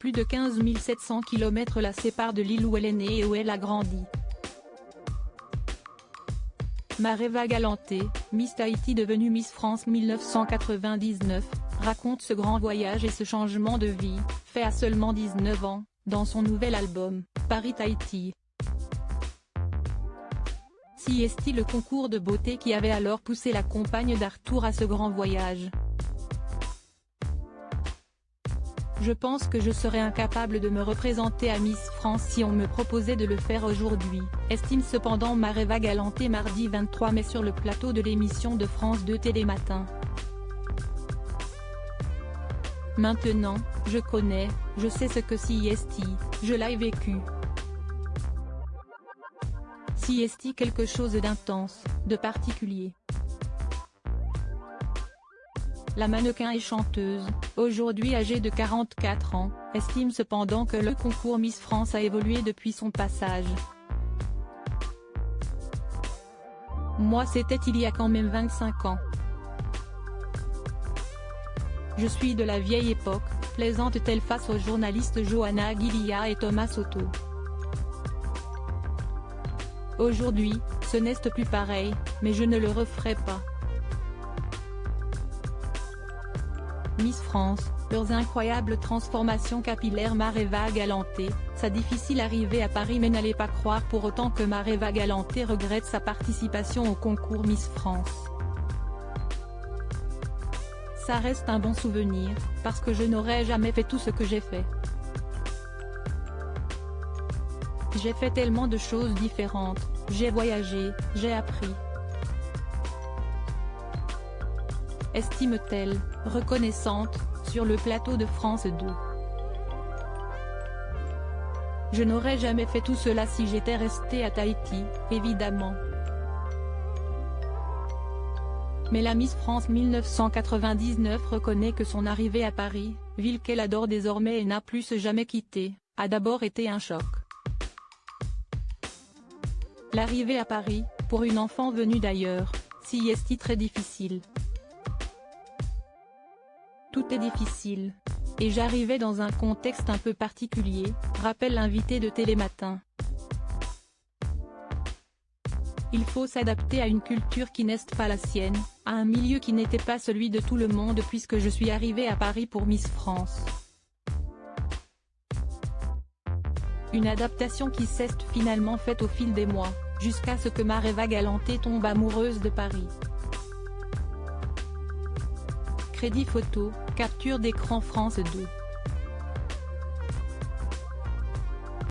plus de 15 700 km la séparent de l'île où elle est née et où elle a grandi. Mareva Galante, Miss Tahiti devenue Miss France 1999, raconte ce grand voyage et ce changement de vie, fait à seulement 19 ans, dans son nouvel album, Paris-Tahiti. Si est-il le concours de beauté qui avait alors poussé la compagne d'Arthur à ce grand voyage. Je pense que je serais incapable de me représenter à Miss France si on me proposait de le faire aujourd'hui, estime cependant Mareva Galante mardi 23 mai sur le plateau de l'émission de France 2 Télématin. Maintenant, je connais, je sais ce que CST, je l'ai vécu. CST quelque chose d'intense, de particulier. La mannequin et chanteuse, aujourd'hui âgée de 44 ans, estime cependant que le concours Miss France a évolué depuis son passage. Moi c'était il y a quand même 25 ans. Je suis de la vieille époque, plaisante-t-elle face aux journalistes Johanna Aguilia et Thomas Soto. Aujourd'hui, ce n'est plus pareil, mais je ne le referai pas. Miss France, leurs incroyables transformations capillaires. Mareva Galante, sa difficile arrivée à Paris, mais n'allez pas croire pour autant que Mareva Galante regrette sa participation au concours Miss France. Ça reste un bon souvenir, parce que je n'aurais jamais fait tout ce que j'ai fait. J'ai fait tellement de choses différentes, j'ai voyagé, j'ai appris. Estime-t-elle, reconnaissante, sur le plateau de France 2. Je n'aurais jamais fait tout cela si j'étais restée à Tahiti, évidemment. Mais la Miss France 1999 reconnaît que son arrivée à Paris, ville qu'elle adore désormais et n'a plus jamais quittée, a d'abord été un choc. L'arrivée à Paris, pour une enfant venue d'ailleurs, si est très difficile. Tout est difficile. Et j'arrivais dans un contexte un peu particulier, rappelle l'invité de Télématin. Il faut s'adapter à une culture qui n'est pas la sienne, à un milieu qui n'était pas celui de tout le monde puisque je suis arrivée à Paris pour Miss France. Une adaptation qui s'est finalement faite au fil des mois, jusqu'à ce que Mareva Galante tombe amoureuse de Paris. Crédit photo, capture d'écran France 2.